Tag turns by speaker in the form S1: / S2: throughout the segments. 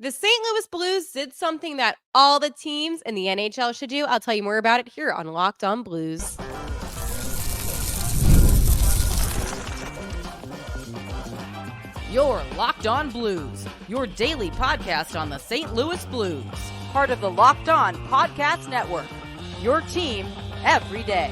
S1: The St. Louis Blues did something that all the teams in the NHL should do. I'll tell you more about it here on Locked On Blues.
S2: You're Locked On Blues, your daily podcast on the St. Louis Blues. Part of the Locked On Podcast Network, your team every day.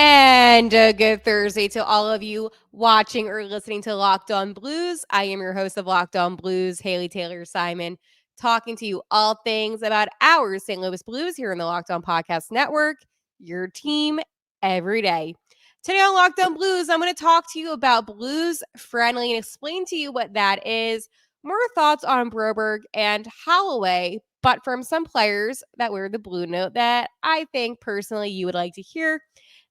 S1: And a good Thursday to all of you watching or listening to Locked On Blues. I am your host of Locked On Blues, Haley Taylor Simon, talking to you all things about our St. Louis Blues here in the Locked On Podcast Network, your team every day. Today on Locked On Blues, I'm going to talk to you about Blues Friendly and explain to you what that is, more thoughts on Broberg and Holloway, but from some players that wear the blue note that I think personally you would like to hear.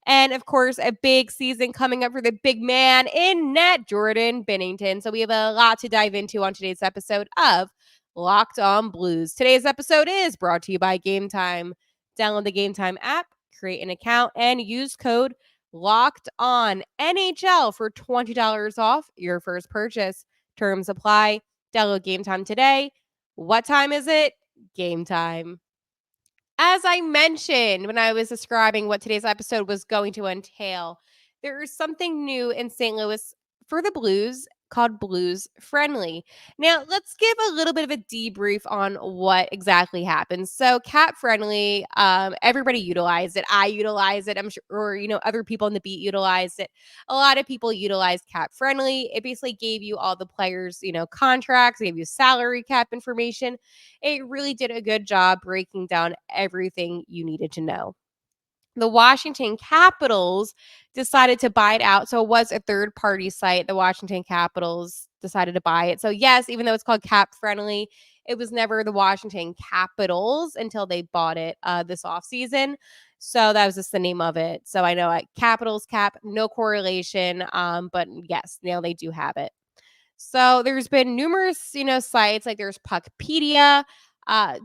S1: And of course, a big season coming up for the big man in net, Jordan Binnington. So we have a lot to dive into on today's episode of Locked On Blues. Today's episode is brought to you by Gametime. Download the Gametime app, create an account, and use code Locked On NHL for $20 off your first purchase. Terms apply. Download Gametime today. What time is it? Game time. As I mentioned when I was describing what today's episode was going to entail, there is something new in St. Louis for the Blues called Blues Friendly. Now, let's give a little bit of a debrief on what exactly happened. So, Cat Friendly, everybody utilized it. I utilized it. I'm sure, or other people on the beat utilized it. A lot of people utilized Cat Friendly. It basically gave you all the players, contracts, gave you salary cap information. It really did a good job breaking down everything you needed to know. The Washington Capitals decided to buy it out. So it was a third-party site. The Washington Capitals decided to buy it. So yes, even though it's called Cap Friendly, it was never the Washington Capitals until they bought it this offseason. So that was just the name of it. So I know at Capitals Cap, no correlation. But yes, they do have it. So there's been numerous, sites like there's Puckpedia,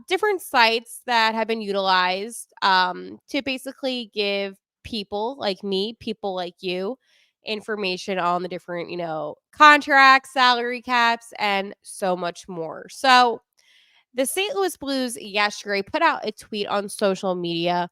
S1: different sites that have been utilized to basically give people like me, people like you, information on the different, contracts, salary caps, and so much more. So the St. Louis Blues yesterday put out a tweet on social media,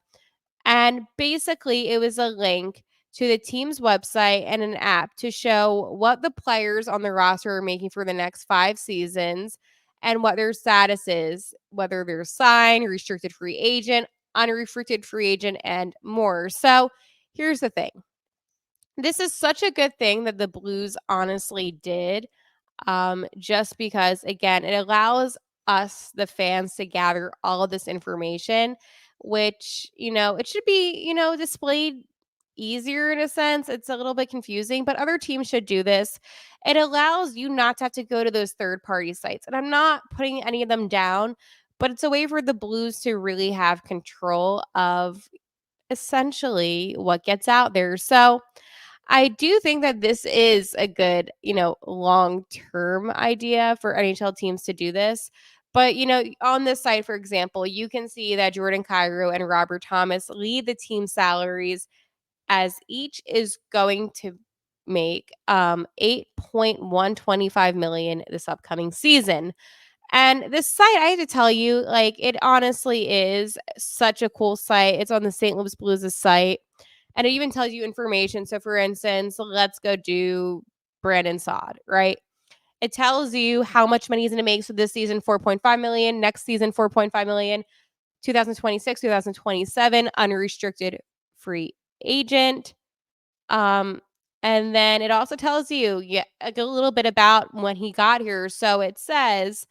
S1: and basically it was a link to the team's website and an app to show what the players on the roster are making for the next 5 seasons and what their status is, whether they're signed, restricted free agent, unrestricted free agent, and more. So here's the thing. This is such a good thing that the Blues honestly did, just because, again, it allows us, the fans, to gather all of this information, which, it should be, displayed easier in a sense. It's a little bit confusing, but other teams should do this. It allows you not to have to go to those third-party sites. And I'm not putting any of them down, but it's a way for the Blues to really have control of essentially what gets out there. So I do think that this is a good, long-term idea for NHL teams to do this. But, on this site, for example, you can see that Jordan Kyrou and Robert Thomas lead the team salaries, as each is going to make $8.125 million this upcoming season. And this site, I have to tell you, it honestly is such a cool site. It's on the St. Louis Blues' site. And it even tells you information. So, for instance, let's go do Brandon Saad, right? It tells you how much money he's going to make. So this season, $4.5 million. Next season, $4.5 million. 2026, 2027, unrestricted free agent. And then it also tells you a little bit about when he got here. So it says,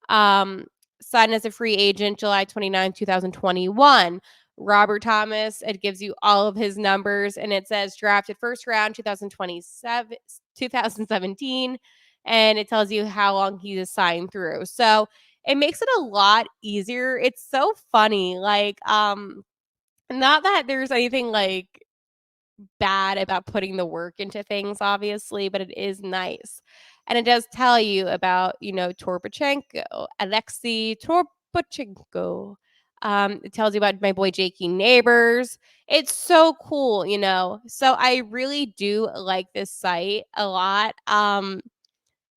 S1: signed as a free agent July 29, 2021. Robert Thomas, it gives you all of his numbers, and it says drafted first round 2017, and it tells you how long he's assigned through. So it makes it a lot easier. It's so funny. Not that there's anything bad about putting the work into things, obviously, but it is nice. And it does tell you about, Toropchenko, Alexei Toropchenko. It tells you about my boy Jakey Neighbors. It's so cool, So I really do like this site a lot.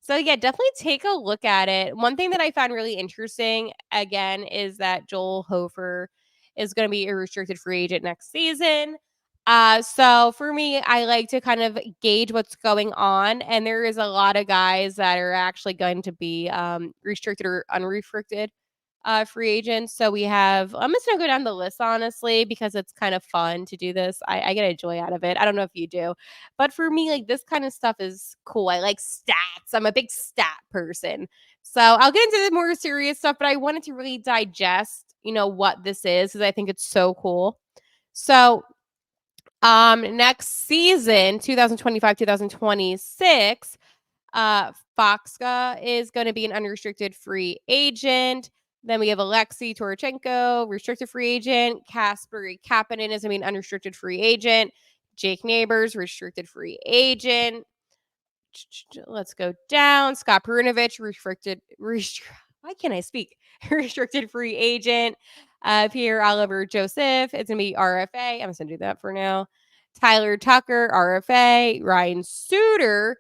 S1: So yeah, definitely take a look at it. One thing that I found really interesting again is that Joel Hofer is going to be a restricted free agent next season. So for me, I like to kind of gauge what's going on, and there is a lot of guys that are actually going to be restricted or unrestricted free agents. So we have, I'm just gonna go down the list honestly because it's kind of fun to do this. I get a joy out of it. I don't know if you do, but for me, like this kind of stuff is cool. I like stats. I'm a big stat person. So I'll get into the more serious stuff, but I wanted to really digest, what this is because I think it's so cool. So next season, 2025, 2026. Foxka is going to be an unrestricted free agent. Then we have Alexei Torchenko, restricted free agent. Kasperi Kapanen is going to be an unrestricted free agent. Jake Neighbors, restricted free agent. Let's go down. Scott Perunovich, why can't I speak? Restricted free agent. Pierre Oliver Joseph, it's going to be RFA. I'm just going to do that for now. Tyler Tucker, RFA. Ryan Suter,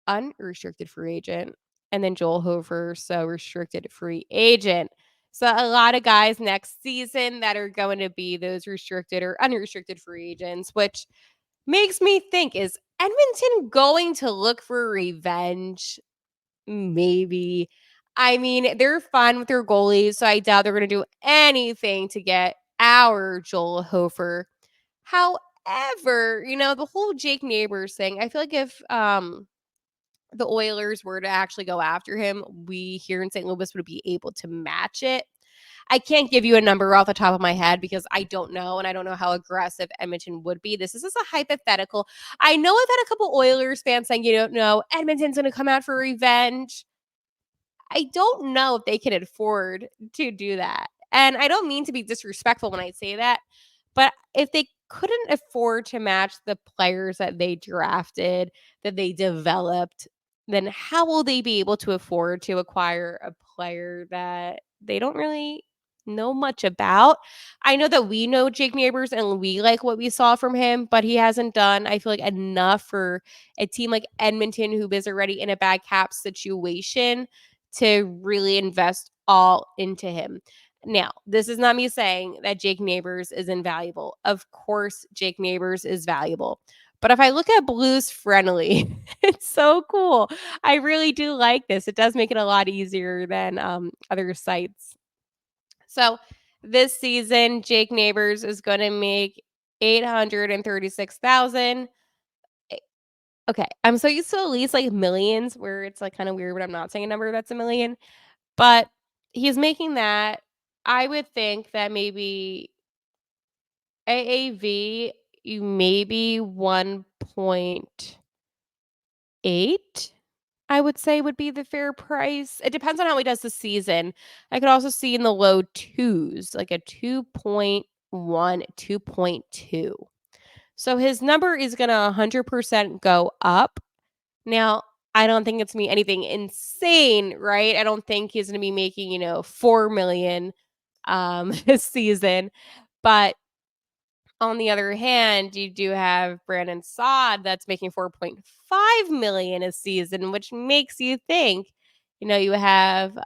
S1: unrestricted free agent. And then Joel Hofer, so restricted free agent. So a lot of guys next season that are going to be those restricted or unrestricted free agents, which makes me think, is Edmonton going to look for revenge? Maybe. I mean, they're fine with their goalies, so I doubt they're going to do anything to get our Joel Hofer. However, the whole Jake Neighbors thing, I feel like if the Oilers were to actually go after him, we here in St. Louis would be able to match it. I can't give you a number off the top of my head because I don't know, and I don't know how aggressive Edmonton would be. This is just a hypothetical. I know I've had a couple Oilers fans saying, no, Edmonton's going to come out for revenge. I don't know if they can afford to do that. And I don't mean to be disrespectful when I say that, but if they couldn't afford to match the players that they drafted, that they developed, then how will they be able to afford to acquire a player that they don't really know much about? I know that we know Jake Neighbors and we like what we saw from him, but he hasn't done, I feel like, enough for a team like Edmonton, who is already in a bad cap situation, to really invest all into him. Now, this is not me saying that Jake Neighbors is invaluable. Of course, Jake Neighbors is valuable. But if I look at Blues Friendly, it's so cool. I really do like this. It does make it a lot easier than other sites. So this season, Jake Neighbors is going to make 836,000. Okay, I'm so used to at least like millions, where it's like kind of weird when I'm not saying a number that's a million. But he's making that. I would think that maybe AAV, you maybe 1.8, I would say would be the fair price. It depends on how he does the season. I could also see in the low twos, like a 2.1, 2.2. So his number is going to 100% go up. Now, I don't think it's me anything insane, right? I don't think he's going to be making, 4 million this season. But on the other hand, you do have Brandon Saad that's making 4.5 million a season, which makes you think, you have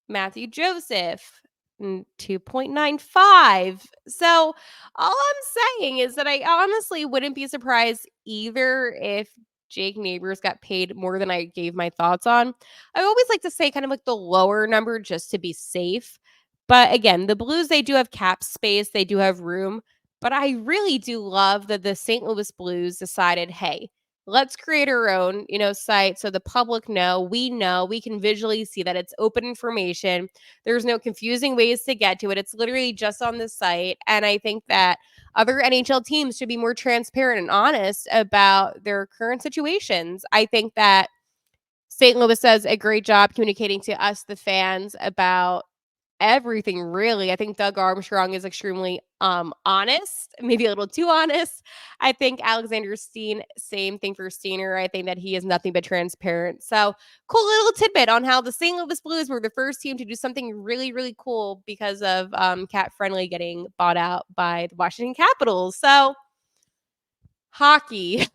S1: Matthew Joseph, 2.95. So all I'm saying is that I honestly wouldn't be surprised either if Jake Neighbors got paid more than I gave my thoughts on. I always like to say kind of like the lower number just to be safe. But again, the Blues, they do have cap space, they do have room. But I really do love that the St. Louis Blues decided, hey, let's create our own, site so the public know, we can visually see that it's open information. There's no confusing ways to get to it. It's literally just on the site. And I think that other NHL teams should be more transparent and honest about their current situations. I think that St. Louis does a great job communicating to us, the fans, about everything, really. I think Doug Armstrong is extremely honest, maybe a little too honest. I think Alexander Steen, same thing for Steiner. I think that he is nothing but transparent. So cool little tidbit on how the St. Louis Blues were the first team to do something really, really cool because of Cat Friendly getting bought out by the Washington Capitals. So hockey.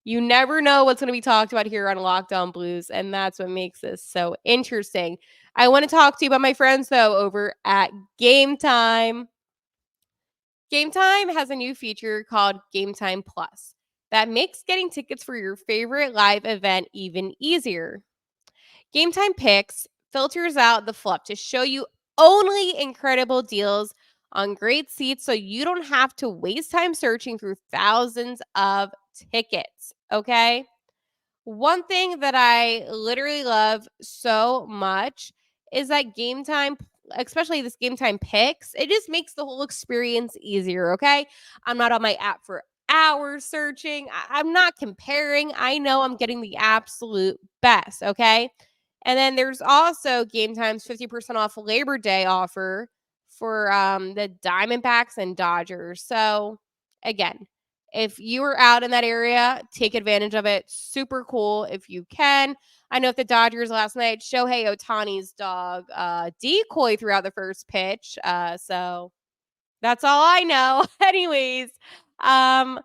S1: You never know what's going to be talked about here on Locked On Blues, and that's what makes this so interesting. I want to talk to you about my friends, though, over at Gametime. Gametime has a new feature called Gametime Plus that makes getting tickets for your favorite live event even easier. Gametime Picks filters out the fluff to show you only incredible deals on great seats so you don't have to waste time searching through thousands of tickets. Okay? One thing that I literally love so much is that Game Time, especially this Game Time Picks, it just makes the whole experience easier, okay? I'm not on my app for hours searching. I'm not comparing. I know I'm getting the absolute best, okay? And then there's also Game Time's 50% off Labor Day offer for the Diamondbacks and Dodgers. So, again, if you are out in that area, take advantage of it. Super cool if you can. I know if the Dodgers last night, Shohei Otani's dog decoy throughout the first pitch. So that's all I know. Anyways, um,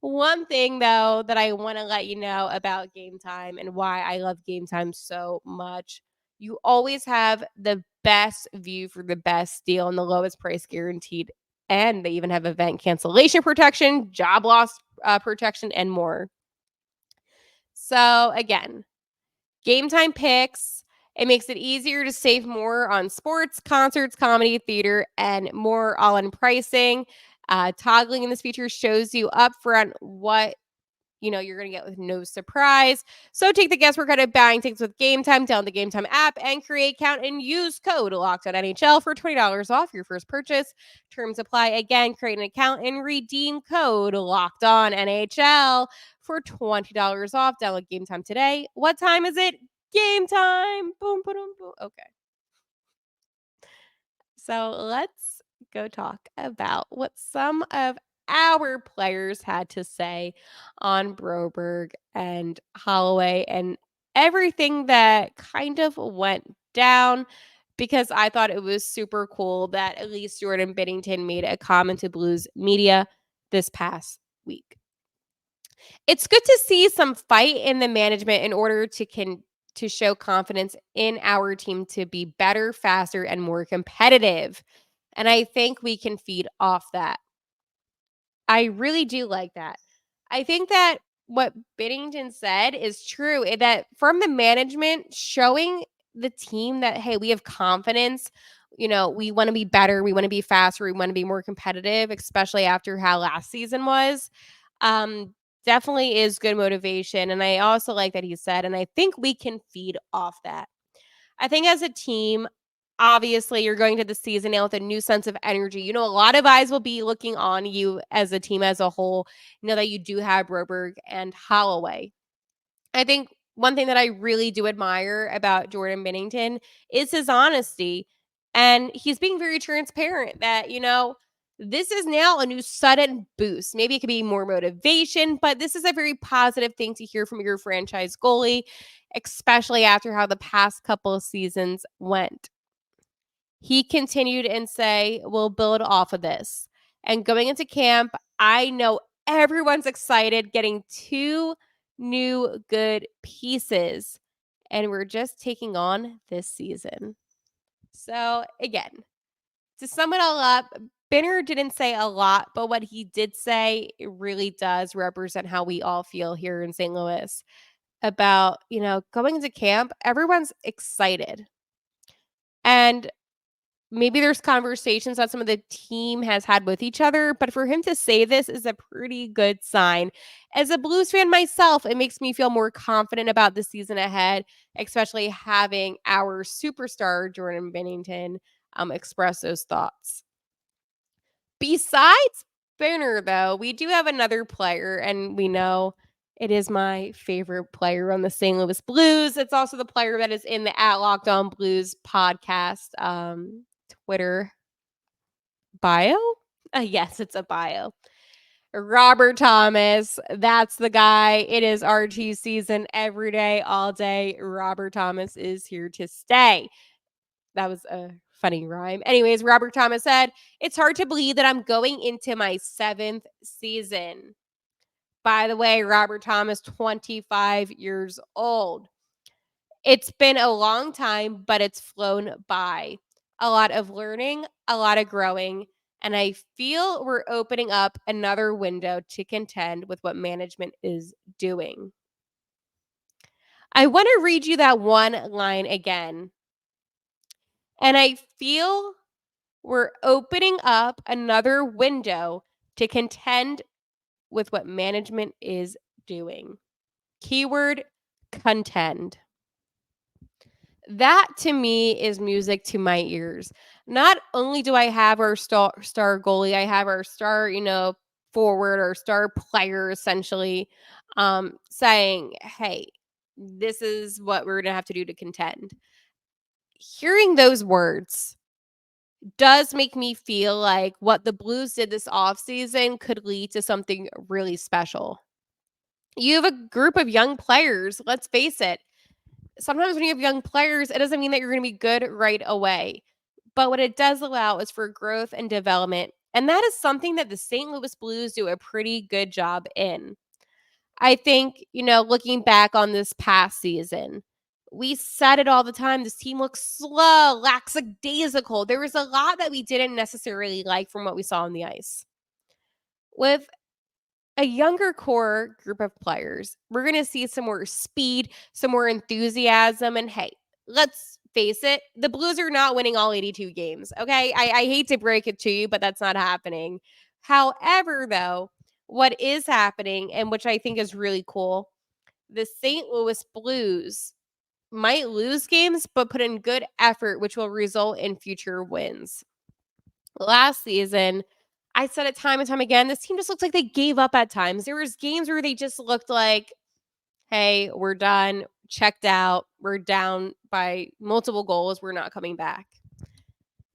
S1: one thing though that I want to let you know about Game Time and why I love Game Time so much. You always have the best view for the best deal and the lowest price guaranteed. And they even have event cancellation protection, job loss protection, and more. So again, Game Time Picks. It makes it easier to save more on sports, concerts, comedy, theater, and more all in pricing. Toggling in this feature shows you upfront what you're going to get with no surprise. So take the guesswork out of buying tickets with Game Time. Download the Game Time app and create account and use code LOCKEDONNHL for $20 off your first purchase. Terms apply. Again, create an account and redeem code LOCKEDONNHL for $20 off. Download Game Time today. What time is it? Game time. Boom, boom, boom. Okay. So let's go talk about what some of our players had to say on Broberg and Holloway and everything that kind of went down, because I thought it was super cool that at least Jordan Binnington made a comment to Blues media this past week. It's good to see some fight in the management in order to show confidence in our team to be better, faster, and more competitive. And I think we can feed off that. I really do like that. I think that what Binnington said is true, that from the management showing the team that, hey, we have confidence. We want to be better. We want to be faster. We want to be more competitive, especially after how last season was. Um, Definitely is good motivation. And I also like that he said, and I think we can feed off that. I think as a team, obviously you're going to the season now with a new sense of energy. A lot of eyes will be looking on you as a team as a whole. That you do have Broberg and Holloway. I think one thing that I really do admire about Jordan Binnington is his honesty. And he's being very transparent that, this is now a new sudden boost. Maybe it could be more motivation, but this is a very positive thing to hear from your franchise goalie, especially after how the past couple of seasons went. He continued and say, we'll build off of this. And going into camp, I know everyone's excited getting two new good pieces. And we're just taking on this season. So, again, to sum it all up, Binner didn't say a lot, but what he did say it really does represent how we all feel here in St. Louis about, going into camp. Everyone's excited. And maybe there's conversations that some of the team has had with each other, but for him to say this is a pretty good sign. As a Blues fan myself, it makes me feel more confident about the season ahead, especially having our superstar Jordan Binnington express those thoughts. Besides Spooner, though, we do have another player, and we know it is my favorite player on the St. Louis Blues. It's also the player that is in the at Locked On Blues podcast Twitter bio. Yes, it's a bio. Robert Thomas, that's the guy. It is RT season every day, all day. Robert Thomas is here to stay. That was a funny rhyme. Anyways, Robert Thomas said, it's hard to believe that I'm going into my 7th season. By the way, Robert Thomas, 25 years old. It's been a long time, but it's flown by. A lot of learning, a lot of growing, and I feel we're opening up another window to contend with what management is doing. I want to read you that one line again. And I feel we're opening up another window to contend with what management is doing. Keyword contend. That to me is music to my ears. Not only do I have our star goalie, I have our star, forward or star player essentially saying, "Hey, this is what we're going to have to do to contend." Hearing those words does make me feel like what the Blues did this offseason could lead to something really special. You have a group of young players, let's face it. Sometimes when you have young players, it doesn't mean that you're going to be good right away. But what it does allow is for growth and development. And that is something that the St. Louis Blues do a pretty good job in. I think, looking back on this past season, we said it all the time. This team looks slow, lackadaisical. There was a lot that we didn't necessarily like from what we saw on the ice. With a younger core group of players, we're going to see some more speed, some more enthusiasm. And hey, let's face it, the Blues are not winning all 82 games. Okay. I hate to break it to you, but that's not happening. However, though, what is happening, and which I think is really cool, the St. Louis Blues might lose games, but put in good effort, which will result in future wins. Last season, I said it time and time again, this team just looks like they gave up at times. There was games where they just looked like, hey, we're done, checked out, we're down by multiple goals, we're not coming back.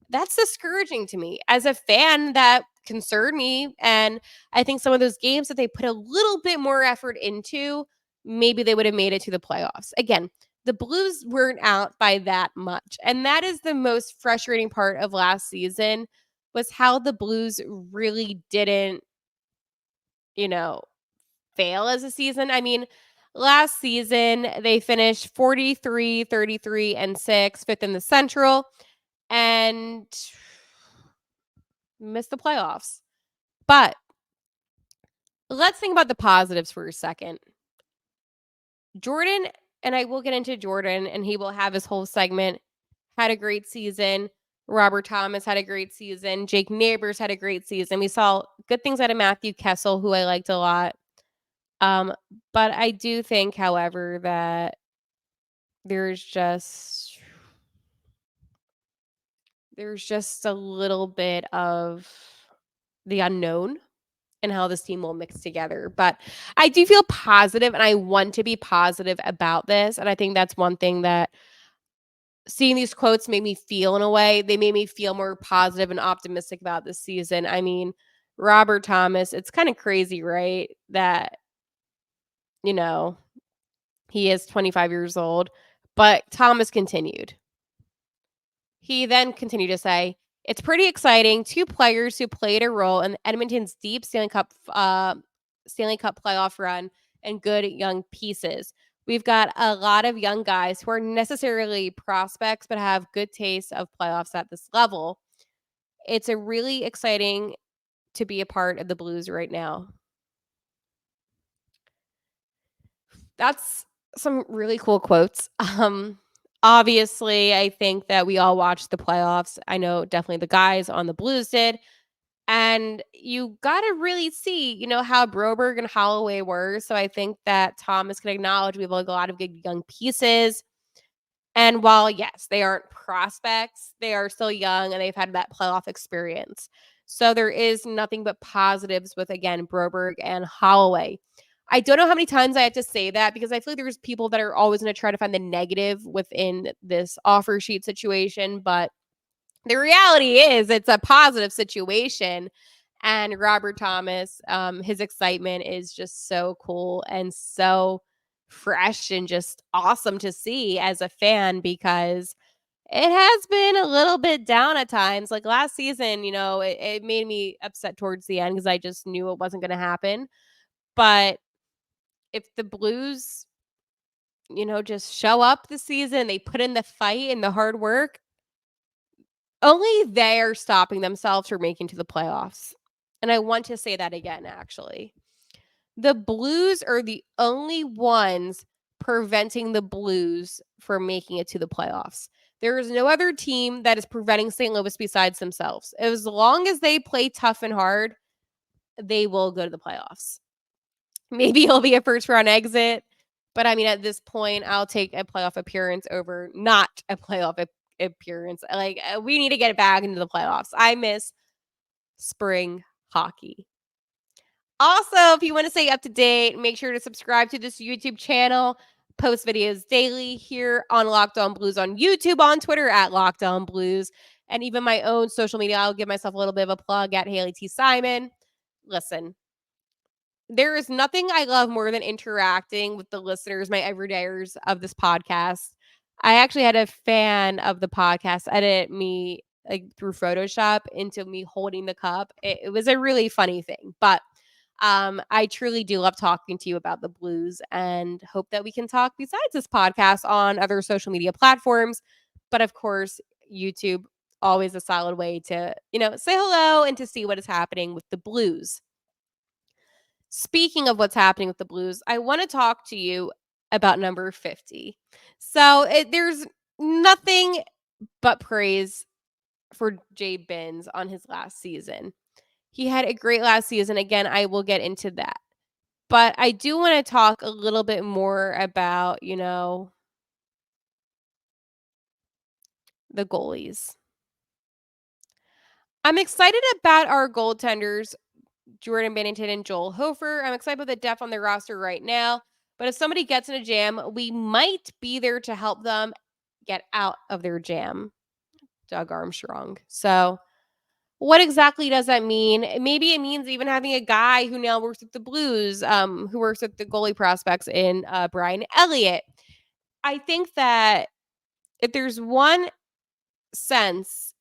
S1: That's discouraging to me. As a fan, that concerned me. And I think some of those games that they put a little bit more effort into, maybe they would have made it to the playoffs. Again, the Blues weren't out by that much. And that is the most frustrating part of last season, was how the Blues really didn't, fail as a season. I mean, last season they finished 43, 33, and 6, fifth in the Central, and missed the playoffs. But let's think about the positives for a second. Jordan, and I will get into Jordan, and he will have his whole segment, had a great season. Robert Thomas had a great season. Jake Neighbors had a great season. We saw good things out of Matthew Kessel, who I liked a lot. But I do think, however, that there's just a little bit of the unknown and how this team will mix together. But I do feel positive, and I want to be positive about this. And I think that's one thing that seeing these quotes made me feel in a way. They made me feel more positive and optimistic about this season. I mean, Robert Thomas, it's kind of crazy, right? That, he is 25 years old. But Thomas continued. He then continued to say, "It's pretty exciting. Two players who played a role in Edmonton's deep Stanley Cup playoff run and good young pieces. We've got a lot of young guys who are necessarily prospects but have good taste of playoffs at this level. It's a really exciting to be a part of the Blues right now." That's some really cool quotes. Obviously, I think that we all watched the playoffs. I know definitely the guys on the Blues did. And you got to really see, how Broberg and Holloway were. So I think that Thomas can acknowledge we have a lot of good young pieces. And while, yes, they aren't prospects, they are still young and they've had that playoff experience. So there is nothing but positives with, again, Broberg and Holloway. I don't know how many times I have to say that, because I feel like there's people that are always going to try to find the negative within this offer sheet situation. But the reality is it's a positive situation. And Robert Thomas, his excitement is just so cool and so fresh and just awesome to see as a fan, because it has been a little bit down at times. Like last season, it made me upset towards the end because I just knew it wasn't going to happen. But if the Blues, just show up this season, they put in the fight and the hard work, only they are stopping themselves from making to the playoffs. And I want to say that again, actually. The Blues are the only ones preventing the Blues from making it to the playoffs. There is no other team that is preventing St. Louis besides themselves. As long as they play tough and hard, they will go to the playoffs. Maybe it'll be a first round exit, but I mean, at this point, I'll take a playoff appearance over not a playoff appearance. Like, we need to get back into the playoffs. I miss spring hockey. Also, if you want to stay up to date, make sure to subscribe to this YouTube channel. Post videos daily here on Locked On Blues on YouTube, on Twitter at Locked On Blues, and even my own social media. I'll give myself a little bit of a plug at Haley T. Simon. Listen, there is nothing I love more than interacting with the listeners, my everydayers of this podcast. I actually had a fan of the podcast edit me through Photoshop into me holding the cup. It was a really funny thing, but I truly do love talking to you about the Blues and hope that we can talk besides this podcast on other social media platforms. But of course, YouTube, always a solid way to, say hello and to see what is happening with the Blues. Speaking of what's happening with the Blues, I want to talk to you about number 50. So there's nothing but praise for Jay Benz on his last season. He had a great last season. Again, I will get into that. But I do want to talk a little bit more about, the goalies. I'm excited about our goaltenders, Jordan Binnington and Joel Hofer. I'm excited about the depth on their roster right now. But if somebody gets in a jam, we might be there to help them get out of their jam. Doug Armstrong. So what exactly does that mean? Maybe it means even having a guy who now works with the Blues, who works with the goalie prospects in Brian Elliott. I think that if there's one sense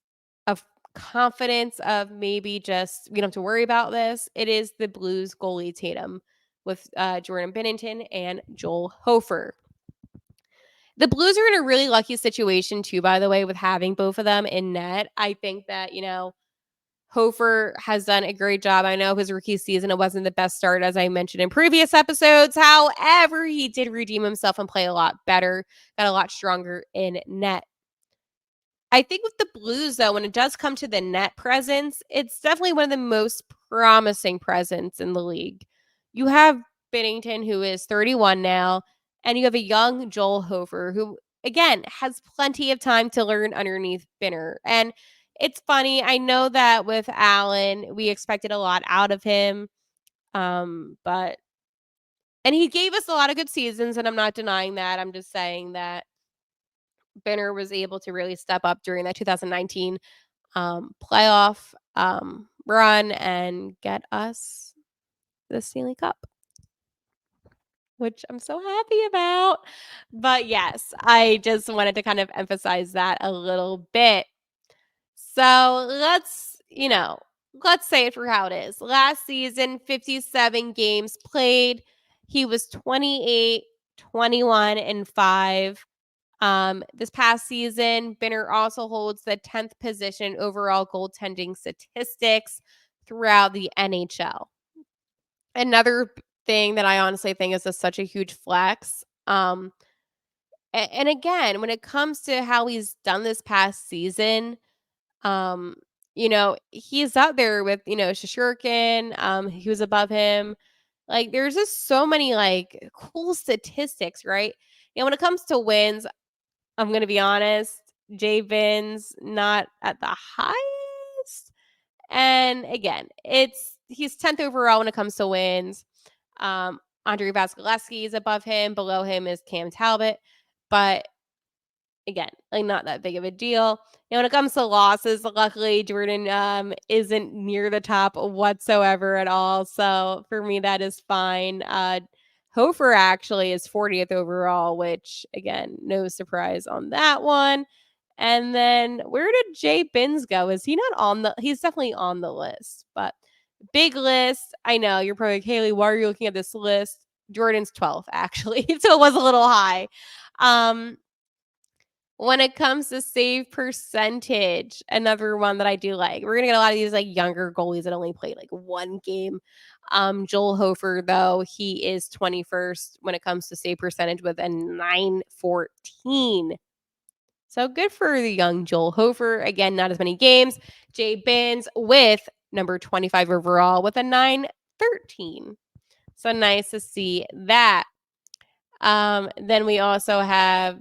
S1: of confidence of maybe just we don't have to worry about this, it is the Blues goalie Tatum with Jordan Binnington and Joel Hofer. The Blues are in a really lucky situation too, by the way, with having both of them in net. I think that, Hofer has done a great job. I know his rookie season, it wasn't the best start, as I mentioned in previous episodes. However, he did redeem himself and play a lot better, got a lot stronger in net. I think with the Blues, though, when it does come to the net presence, it's definitely one of the most promising presence in the league. You have Binnington, who is 31 now, and you have a young Joel Hofer, who, again, has plenty of time to learn underneath Binner. And it's funny. I know that with Allen, we expected a lot out of him, but he gave us a lot of good seasons, and I'm not denying that. I'm just saying that Binner was able to really step up during that 2019 playoff run and get us the Stanley Cup, which I'm so happy about. But yes, I just wanted to kind of emphasize that a little bit. So let's say it for how it is. Last season, 57 games played. He was 28, 21, and 5. This past season, Binner also holds the 10th position overall goaltending statistics throughout the NHL. Another thing that I honestly think is just such a huge flex. And again, when it comes to how he's done this past season, he's out there with, Shesterkin. He was above him. Like, there's just so many like cool statistics, right? When it comes to wins, I'm going to be honest, Jay Vin's not at the highest. And again, he's 10th overall when it comes to wins. Andrei Vasilevsky is above him. Below him is Cam Talbot. But again, like, not that big of a deal. When it comes to losses, luckily Jordan isn't near the top whatsoever at all. So for me, that is fine. Hofer actually is 40th overall, which, again, no surprise on that one. And then where did Jay Binns go? Is he not on he's definitely on the list, but Big list. I know you're probably like, Haley, why are you looking at this list? Jordan's 12th, actually. So it was a little high. When it comes to save percentage, another one that I do like. We're gonna get a lot of these like younger goalies that only played like one game. Joel Hofer, though, he is 21st when it comes to save percentage with a 914. So good for the young Joel Hofer. Again, not as many games. Jay Bins with number 25 overall with a 913. So nice to see that. Then we also have,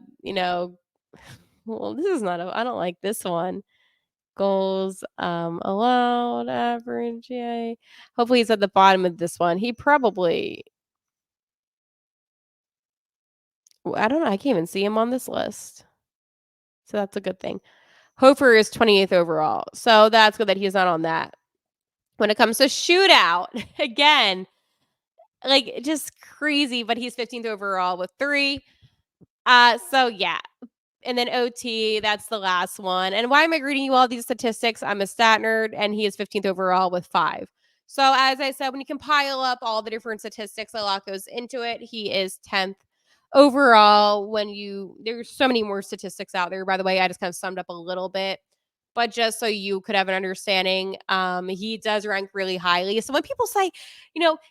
S1: well, this is not I don't like this one. Goals allowed, average, yay. Hopefully he's at the bottom of this one. He probably I don't know. I can't even see him on this list. So that's a good thing. Hofer is 28th overall. So that's good that he's not on that. When it comes to shootout, again, like just crazy, but he's 15th overall with 3. So yeah. And then OT, that's the last one. And why am I reading you all these statistics? I'm a stat nerd, and he is 15th overall with 5. So as I said, when you compile up all the different statistics, a lot goes into it. He is 10th overall. There's so many more statistics out there. By the way, I just kind of summed up a little bit, but just so you could have an understanding, he does rank really highly. So when people say,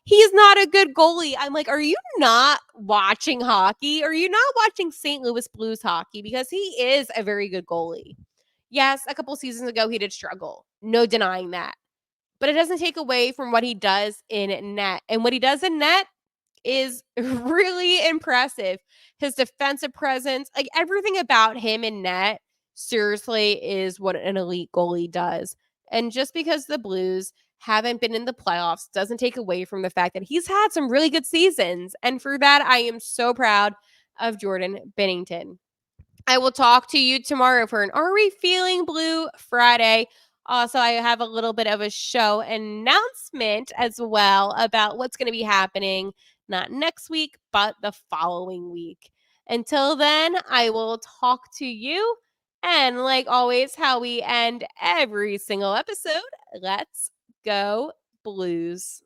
S1: he's not a good goalie, I'm like, are you not watching hockey? Are you not watching St. Louis Blues hockey? Because he is a very good goalie. Yes, a couple seasons ago, he did struggle. No denying that. But it doesn't take away from what he does in net. And what he does in net is really impressive. His defensive presence, like everything about him in net, seriously is what an elite goalie does. And just because the Blues haven't been in the playoffs doesn't take away from the fact that he's had some really good seasons. And for that, I am so proud of Jordan Binnington. I will talk to you tomorrow for an Are We Feeling Blue Friday. Also, I have a little bit of a show announcement as well about what's going to be happening, not next week, but the following week. Until then, I will talk to you. And like always, how we end every single episode, let's go Blues.